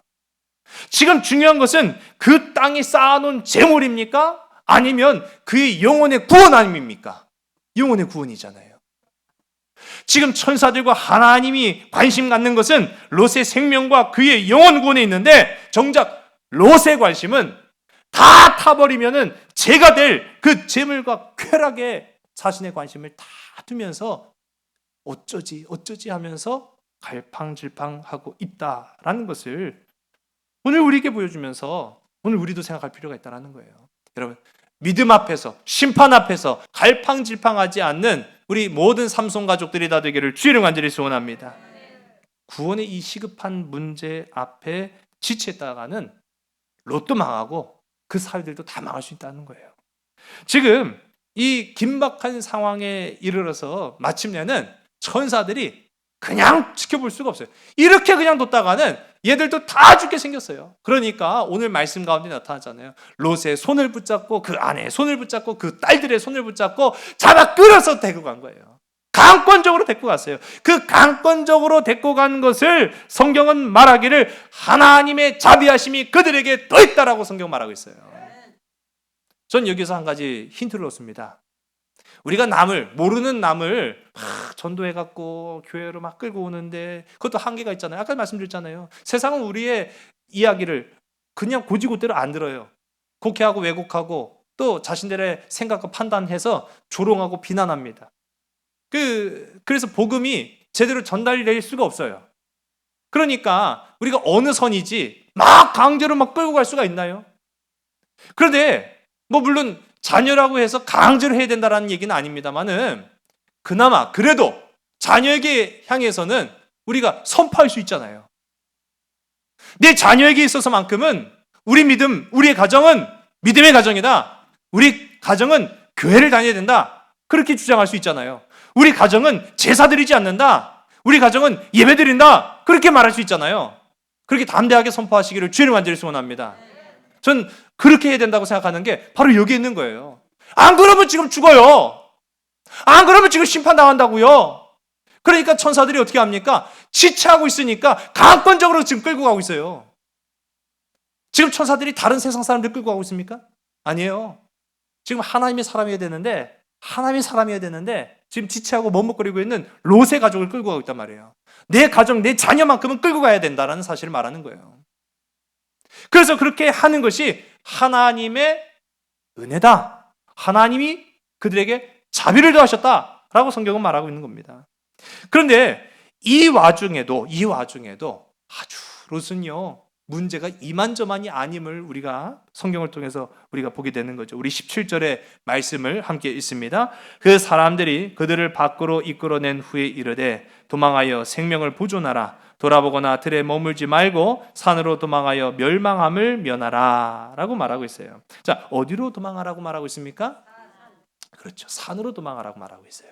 지금 중요한 것은 그 땅에 쌓아놓은 재물입니까? 아니면 그의 영혼의 구원 아닙니까? 영혼의 구원이잖아요. 지금 천사들과 하나님이 관심 갖는 것은 롯의 생명과 그의 영혼 구원에 있는데 정작 롯의 관심은 다 타버리면은 죄가 될 그 재물과 쾌락에 자신의 관심을 다 두면서 어쩌지 하면서 갈팡질팡하고 있다라는 것을 오늘 우리에게 보여주면서 오늘 우리도 생각할 필요가 있다는 거예요. 여러분, 믿음 앞에서, 심판 앞에서 갈팡질팡하지 않는 우리 모든 삼손 가족들이 다 되기를 주의 이름 간절히 소원합니다. 구원의 이 시급한 문제 앞에 지체했다가는 롯도 망하고 그 사회들도 다 망할 수 있다는 거예요. 지금 이 긴박한 상황에 이르러서 마침내는 천사들이 그냥 지켜볼 수가 없어요. 이렇게 그냥 뒀다가는 얘들도 다 죽게 생겼어요. 그러니까 오늘 말씀 가운데 나타나잖아요. 롯의 손을 붙잡고 그 아내의 손을 붙잡고 그 딸들의 손을 붙잡고 잡아 끌어서 데리고 간 거예요. 강권적으로 데리고 갔어요. 그 강권적으로 데리고 간 것을 성경은 말하기를 하나님의 자비하심이 그들에게 더했다라고 성경 말하고 있어요. 전 여기서 한 가지 힌트를 얻습니다. 우리가 모르는 남을 막 전도해갖고 교회로 막 끌고 오는데 그것도 한계가 있잖아요. 아까 말씀드렸잖아요. 세상은 우리의 이야기를 그냥 고지고대로 안 들어요. 곡해하고 왜곡하고 또 자신들의 생각과 판단해서 조롱하고 비난합니다. 그래서 복음이 제대로 전달이 될 수가 없어요. 그러니까 우리가 어느 선이지 막 강제로 막 끌고 갈 수가 있나요? 그런데 물론 자녀라고 해서 강제로 해야 된다는 얘기는 아닙니다만은 그나마 그래도 자녀에게 향해서는 우리가 선포할 수 있잖아요. 내 자녀에게 있어서만큼은 우리 믿음, 우리의 가정은 믿음의 가정이다. 우리 가정은 교회를 다녀야 된다. 그렇게 주장할 수 있잖아요. 우리 가정은 제사 드리지 않는다. 우리 가정은 예배 드린다. 그렇게 말할 수 있잖아요. 그렇게 담대하게 선포하시기를 주의를 완전히 소원합니다. 전 그렇게 해야 된다고 생각하는 게 바로 여기 있는 거예요. 안 그러면 지금 죽어요. 안 그러면 지금 심판당한다고요. 그러니까 천사들이 어떻게 합니까? 지체하고 있으니까 강권적으로 지금 끌고 가고 있어요. 지금 천사들이 다른 세상 사람들 끌고 가고 있습니까? 아니에요. 지금 하나님의 사람이어야 되는데, 하나님의 사람이어야 되는데 지금 지체하고 머뭇거리고 있는 롯의 가족을 끌고 가고 있단 말이에요. 내 가정, 내 자녀만큼은 끌고 가야 된다는 사실을 말하는 거예요. 그래서 그렇게 하는 것이 하나님의 은혜다. 하나님이 그들에게 자비를 더하셨다라고 성경은 말하고 있는 겁니다. 그런데 이 와중에도 아주 롯은요, 문제가 이만저만이 아님을 우리가 성경을 통해서 우리가 보게 되는 거죠. 우리 17절의 말씀을 함께 읽습니다. 그 사람들이 그들을 밖으로 이끌어낸 후에 이르되 도망하여 생명을 보존하라. 돌아보거나 들에 머물지 말고 산으로 도망하여 멸망함을 면하라 라고 말하고 있어요. 자, 어디로 도망하라고 말하고 있습니까? 그렇죠. 산으로 도망하라고 말하고 있어요.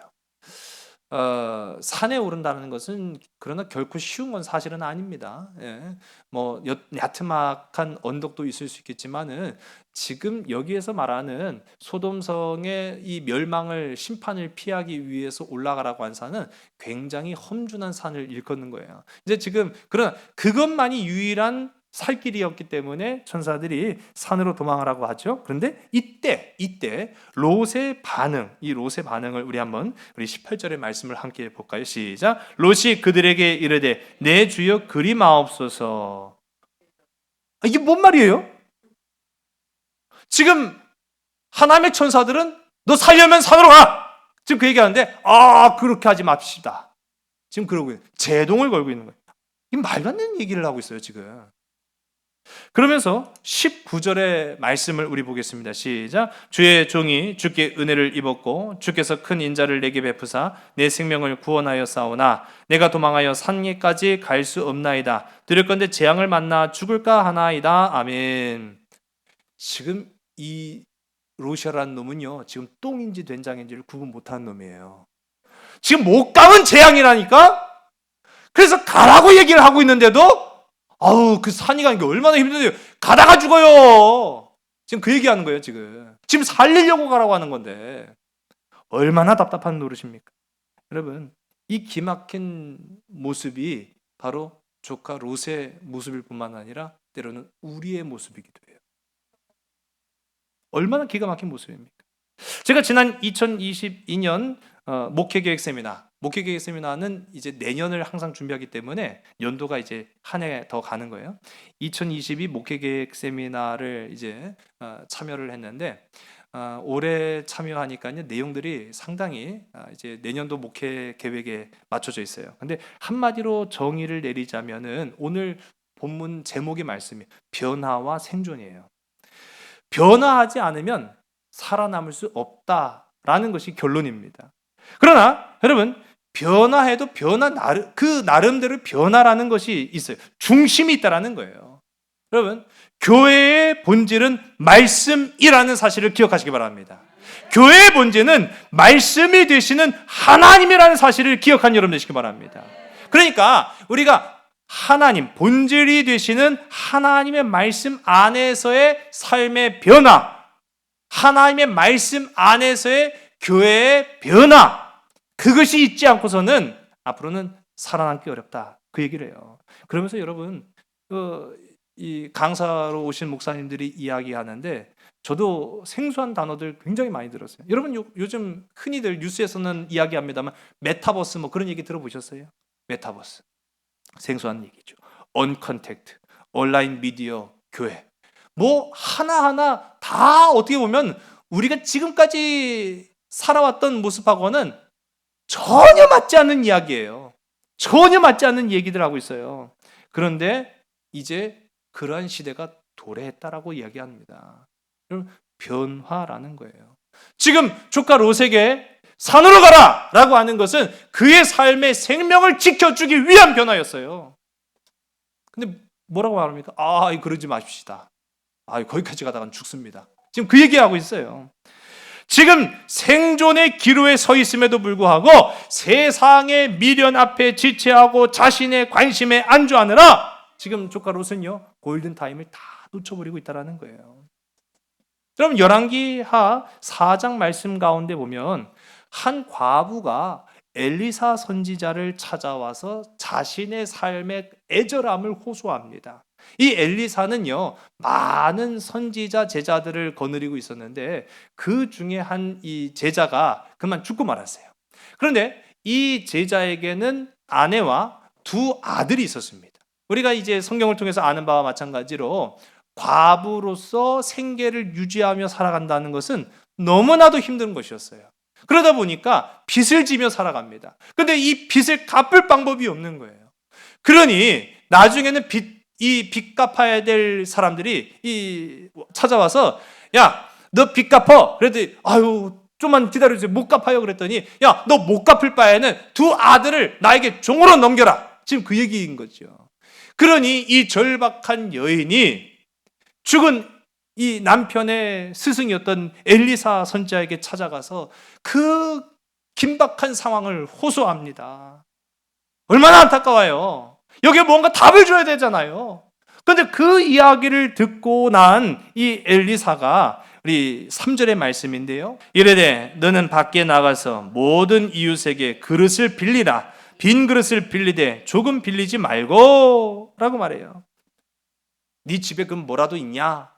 산에 오른다는 것은 그러나 결코 쉬운 건 사실은 아닙니다. 예. 뭐 야트막한 언덕도 있을 수 있겠지만은 지금 여기에서 말하는 소돔성의 이 멸망을 심판을 피하기 위해서 올라가라고 한 산은 굉장히 험준한 산을 일컫는 거예요. 이제 지금 그러나 그것만이 유일한 살 길이었기 때문에 천사들이 산으로 도망하라고 하죠. 그런데 이때 롯의 반응, 이 롯의 반응을 우리 한번 우리 18절의 말씀을 함께 볼까요? 시작. 롯이 그들에게 이르되 내 주여 그리마옵소서. 이게 뭔 말이에요? 지금 하나님의 천사들은 너 살려면 산으로 가. 지금 그 얘기하는데 그렇게 하지 맙시다. 지금 그러고 있는, 제동을 걸고 있는 거예요. 이 말도 안 되는 얘기를 하고 있어요, 지금. 그러면서 19절의 말씀을 우리 보겠습니다. 시작. 주의 종이 주께 은혜를 입었고 주께서 큰 인자를 내게 베푸사 내 생명을 구원하여 싸우나 내가 도망하여 산리까지 갈 수 없나이다. 들을건대 재앙을 만나 죽을까 하나이다. 아멘. 지금 이 롯이라는 놈은요, 지금 똥인지 된장인지를 구분 못하는 놈이에요. 지금 못 가면 재앙이라니까. 그래서 가라고 얘기를 하고 있는데도 그 산이 가는 게 얼마나 힘든데요. 가다가 죽어요. 지금 그 얘기하는 거예요, 지금. 지금 살리려고 가라고 하는 건데. 얼마나 답답한 노릇입니까? 여러분, 이 기막힌 모습이 바로 조카 롯의 모습일 뿐만 아니라 때로는 우리의 모습이기도 해요. 얼마나 기가 막힌 모습입니까? 제가 지난 2022년 목회계획 세미나는 이제 내년을 항상 준비하기 때문에 연도가 이제 한 해 더 가는 거예요. 2022 목회계획 세미나를 이제 참여를 했는데 올해 참여하니까요, 내용들이 상당히 이제 내년도 목회 계획에 맞춰져 있어요. 근데 한마디로 정의를 내리자면은 오늘 본문 제목의 말씀이 변화와 생존이에요. 변화하지 않으면 살아남을 수 없다라는 것이 결론입니다. 그러나 여러분, 변화해도 그 나름대로 변화라는 것이 있어요. 중심이 있다라는 거예요. 여러분, 교회의 본질은 말씀이라는 사실을 기억하시기 바랍니다. 교회의 본질은 말씀이 되시는 하나님이라는 사실을 기억한 여러분 되시기 바랍니다. 그러니까 우리가 하나님, 본질이 되시는 하나님의 말씀 안에서의 삶의 변화, 하나님의 말씀 안에서의 교회의 변화, 그것이 있지 않고서는 앞으로는 살아남기 어렵다, 그 얘기를 해요. 그러면서 여러분, 이 강사로 오신 목사님들이 이야기하는데 저도 생소한 단어들 굉장히 많이 들었어요. 여러분, 요즘 흔히들 뉴스에서는 이야기합니다만 메타버스 뭐 그런 얘기 들어보셨어요? 메타버스, 생소한 얘기죠. 언컨택트, 온라인 미디어 교회, 뭐 하나하나 다 어떻게 보면 우리가 지금까지 살아왔던 모습하고는 전혀 맞지 않는 이야기예요. 전혀 맞지 않는 얘기들 하고 있어요. 그런데 이제 그러한 시대가 도래했다라고 이야기합니다. 변화라는 거예요. 지금 조카 롯에게 산으로 가라 라고 하는 것은 그의 삶의 생명을 지켜주기 위한 변화였어요. 근데 뭐라고 말합니까? 그러지 마십시다. 거기까지 가다간 죽습니다. 지금 그 얘기하고 있어요. 지금 생존의 기로에 서 있음에도 불구하고 세상의 미련 앞에 지체하고 자신의 관심에 안주하느라 지금 조카 롯은요 골든타임을 다 놓쳐버리고 있다는 거예요. 그럼 열왕기하 4장 말씀 가운데 보면 한 과부가 엘리사 선지자를 찾아와서 자신의 삶의 애절함을 호소합니다. 이 엘리사는요 많은 선지자 제자들을 거느리고 있었는데 그 중에 한 이 제자가 그만 죽고 말았어요. 그런데 이 제자에게는 아내와 두 아들이 있었습니다. 우리가 이제 성경을 통해서 아는 바와 마찬가지로 과부로서 생계를 유지하며 살아간다는 것은 너무나도 힘든 것이었어요. 그러다 보니까 빚을 지며 살아갑니다. 근데 이 빚을 갚을 방법이 없는 거예요. 그러니 나중에는 이 빚 갚아야 될 사람들이 찾아와서 야, 너 빚 갚어. 그랬더니 아유, 좀만 기다려주세요. 못 갚아요. 그랬더니 야, 너 못 갚을 바에는 두 아들을 나에게 종으로 넘겨라. 지금 그 얘기인 거죠. 그러니 이 절박한 여인이 죽은 이 남편의 스승이었던 엘리사 선지자에게 찾아가서 그 긴박한 상황을 호소합니다. 얼마나 안타까워요. 여기에 뭔가 답을 줘야 되잖아요. 그런데 그 이야기를 듣고 난 이 엘리사가 우리 3절의 말씀인데요. 이르되 너는 밖에 나가서 모든 이웃에게 그릇을 빌리라. 빈 그릇을 빌리되 조금 빌리지 말고 라고 말해요. 네 집에 그럼 뭐라도 있냐?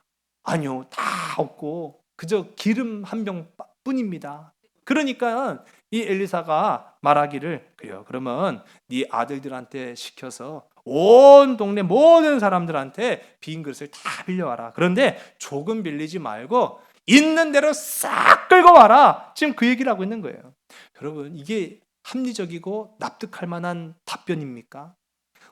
아니요, 다 없고 그저 기름 한 병 뿐입니다. 그러니까 이 엘리사가 말하기를 그래요. 그러면 네 아들들한테 시켜서 온 동네 모든 사람들한테 빈 그릇을 다 빌려와라. 그런데 조금 빌리지 말고 있는 대로 싹 끌고 와라. 지금 그 얘기를 하고 있는 거예요. 여러분, 이게 합리적이고 납득할 만한 답변입니까?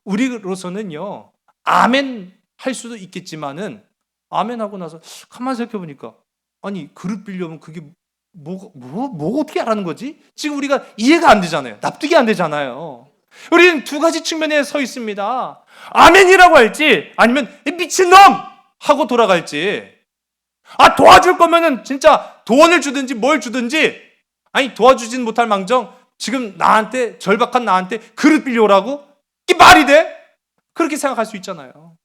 우리로서는요, 아멘 할 수도 있겠지만은 아멘 하고 나서 가만히 생각해 보니까 아니 그릇 빌려면 그게 뭐 어떻게 하라는 거지? 지금 우리가 이해가 안 되잖아요. 납득이 안 되잖아요. 우리는 두 가지 측면에 서 있습니다. 아멘이라고 할지 아니면 미친놈 하고 돌아갈지. 도와줄 거면은 진짜 돈을 주든지 뭘 주든지, 아니 도와주진 못할 망정 지금 나한테, 절박한 나한테 그릇 빌려오라고? 이게 말이 돼? 그렇게 생각할 수 있잖아요.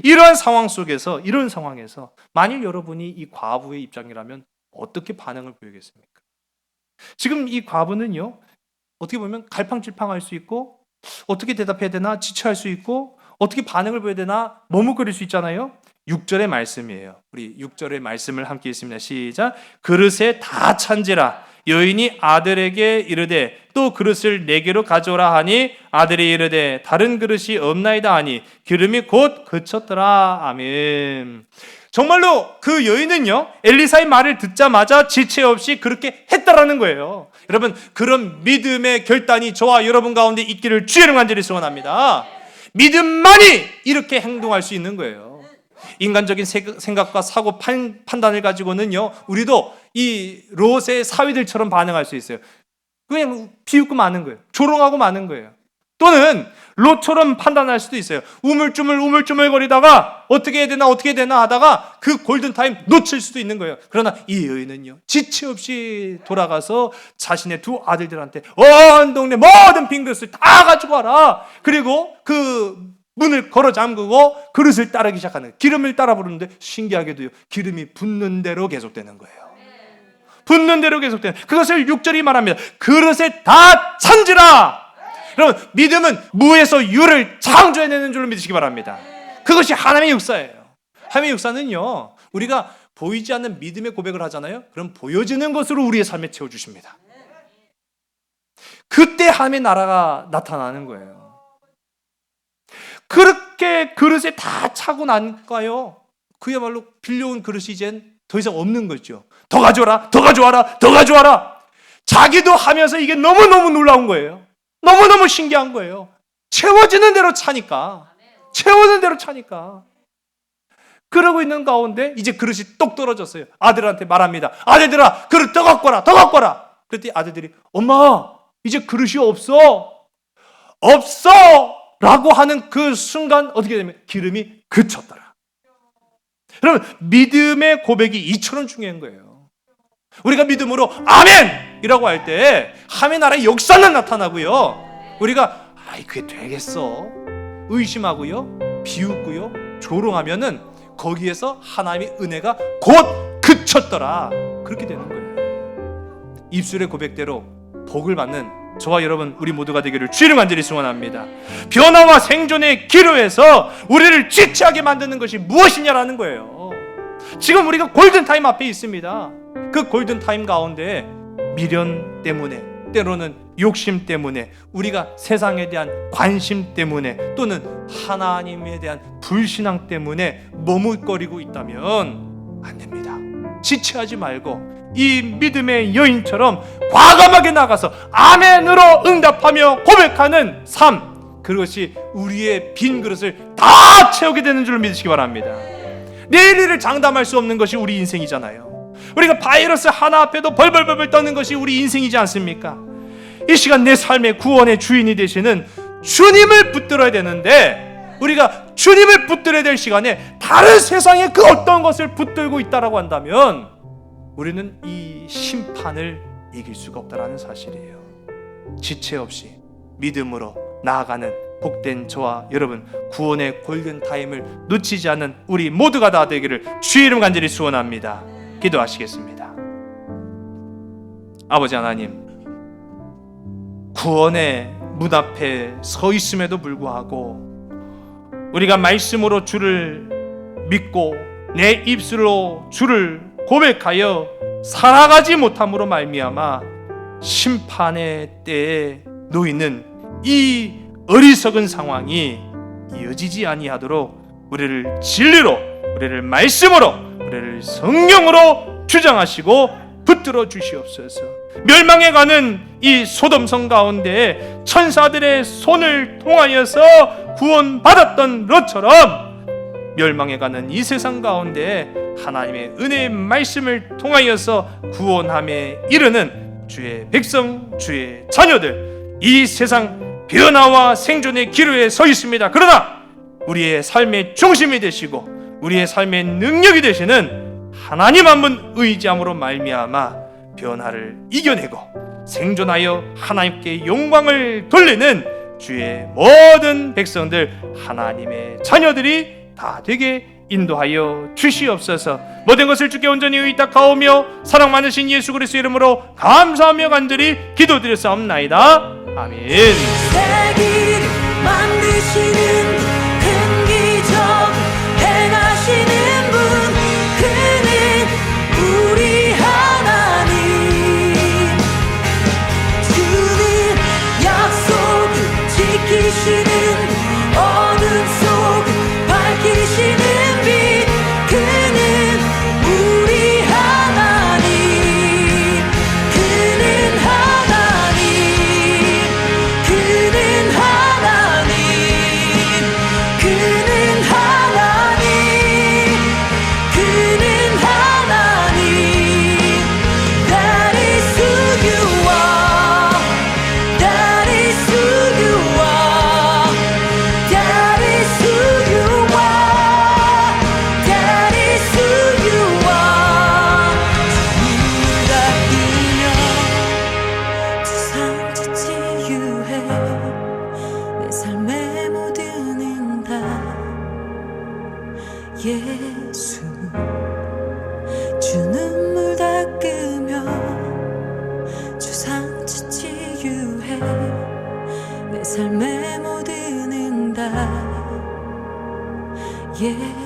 이런 상황에서 만일 여러분이 이 과부의 입장이라면 어떻게 반응을 보이겠습니까? 지금 이 과부는요, 어떻게 보면 갈팡질팡할 수 있고 어떻게 대답해야 되나 지체할 수 있고 어떻게 반응을 보여야 되나 머뭇거릴 수 있잖아요. 6절의 말씀이에요. 우리 6절의 말씀을 함께 읽습니다. 시작. 그릇에 다 찬지라. 여인이 아들에게 이르되 또 그릇을 네개로 가져오라 하니 아들이 이르되 다른 그릇이 없나이다 하니 기름이 곧 그쳤더라. 아멘. 정말로 그 여인은요, 엘리사의 말을 듣자마자 지체 없이 그렇게 했다라는 거예요. 여러분, 그런 믿음의 결단이 저와 여러분 가운데 있기를 주의 이름으로 간절히 소원합니다. 믿음만이 이렇게 행동할 수 있는 거예요. 인간적인 생각과 사고 판단을 가지고는요, 우리도 이 롯의 사위들처럼 반응할 수 있어요. 그냥 비웃고 마는 거예요. 조롱하고 마는 거예요. 또는 롯처럼 판단할 수도 있어요. 우물쭈물 거리다가 어떻게 해야 되나 하다가 그 골든타임 놓칠 수도 있는 거예요. 그러나 이 여인은요, 지체 없이 돌아가서 자신의 두 아들들한테 온 동네 모든 빈 그릇을 다 가지고 와라. 그리고 그 문을 걸어 잠그고 그릇을 따르기 시작하는 거예요. 기름을 따라 부르는데 신기하게도요, 기름이 붓는 대로 계속되는 거예요. 붓는 대로 계속되는, 그것을 6절이 말합니다. 그릇에 다 찬지라. 여러분, 믿음은 무에서 유를 창조해내는 줄로 믿으시기 바랍니다. 그것이 하나님의 역사예요. 하나님의 역사는요, 우리가 보이지 않는 믿음의 고백을 하잖아요. 그럼 보여지는 것으로 우리의 삶에 채워주십니다. 그때 하나님의 나라가 나타나는 거예요. 그렇게 그릇에 다 차고 나니까요, 그야말로 빌려온 그릇이 이젠 더 이상 없는 거죠. 더 가져와라, 더 가져와라, 더 가져와라. 자기도 하면서 이게 너무너무 놀라운 거예요. 너무너무 신기한 거예요. 채워지는 대로 차니까. 그러고 있는 가운데 이제 그릇이 똑 떨어졌어요. 아들한테 말합니다. 아들들아, 그릇 더 갖고 와라, 더 갖고 와라. 그랬더니 아들들이 엄마, 이제 그릇이 없어 라고 하는 그 순간 어떻게 되면 기름이 그쳤더라. 여러분, 믿음의 고백이 이처럼 중요한 거예요. 우리가 믿음으로 아멘! 이라고 할 때 하나님의 나라의 역사는 나타나고요, 우리가 그게 되겠어 의심하고요, 비웃고요 조롱하면은 거기에서 하나님의 은혜가 곧 그쳤더라. 그렇게 되는 거예요. 입술의 고백대로 복을 받는 저와 여러분 우리 모두가 되기를 주의를 간절히 소원합니다. 변화와 생존의 기로에서 우리를 지체하게 만드는 것이 무엇이냐라는 거예요. 지금 우리가 골든타임 앞에 있습니다. 그 골든타임 가운데 미련 때문에, 때로는 욕심 때문에, 우리가 세상에 대한 관심 때문에, 또는 하나님에 대한 불신앙 때문에 머뭇거리고 있다면 안 됩니다. 지체하지 말고 이 믿음의 여인처럼 과감하게 나가서 아멘으로 응답하며 고백하는 삶, 그것이 우리의 빈 그릇을 다 채우게 되는 줄 믿으시기 바랍니다. 내일 일을 장담할 수 없는 것이 우리 인생이잖아요. 우리가 바이러스 하나 앞에도 벌벌벌 떠는 것이 우리 인생이지 않습니까? 이 시간 내 삶의 구원의 주인이 되시는 주님을 붙들어야 되는데, 우리가 주님을 붙들어야 될 시간에 다른 세상의 그 어떤 것을 붙들고 있다라고 한다면 우리는 이 심판을 이길 수가 없다라는 사실이에요. 지체 없이 믿음으로 나아가는 복된 저와 여러분, 구원의 골든타임을 놓치지 않는 우리 모두가 다 되기를 주의 이름 간절히 소원합니다. 기도하시겠습니다. 아버지 하나님, 구원의 문 앞에 서 있음에도 불구하고 우리가 말씀으로 주를 믿고 내 입술로 주를 고백하여 살아가지 못함으로 말미암아 심판의 때에 놓이는 이 어리석은 상황이 이어지지 아니하도록 우리를 진리로, 우리를 말씀으로, 우리를 성령으로 주장하시고 붙들어 주시옵소서. 멸망해가는 이 소돔성 가운데 천사들의 손을 통하여서 구원받았던 롯처럼 멸망해가는 이 세상 가운데 하나님의 은혜의 말씀을 통하여서 구원함에 이르는 주의 백성, 주의 자녀들, 이 세상 변화와 생존의 기로에 서 있습니다. 그러나 우리의 삶의 중심이 되시고 우리의 삶의 능력이 되시는 하나님 한 분 의지함으로 말미암아 변화를 이겨내고 생존하여 하나님께 영광을 돌리는 주의 모든 백성들, 하나님의 자녀들이 다 되게 인도하여 주시옵소서. 모든 것을 주께 온전히 의탁하오며 사랑 많으신 예수 그리스도의 이름으로 감사하며 간절히 기도드렸사옵나이다. 아멘. 세기를 만드시는 큰 기적 행하시는 분, 그는 우리 하나님. 주는 약속을 지키시는, 어둠 속을 밝히시는 빛, 그는 우리 하나님. 그는 하나님, 그는 하나님, 그는 하나님, 그는 하나님. That is who you are, that is who you are, that is who you are, that is who you are. 주님을 아끼며 두상 치유해 내 삶의 모든 응답. 예수, 주 눈물 닦으며 주상치 치유해 내 삶의 모든 응답. 예수.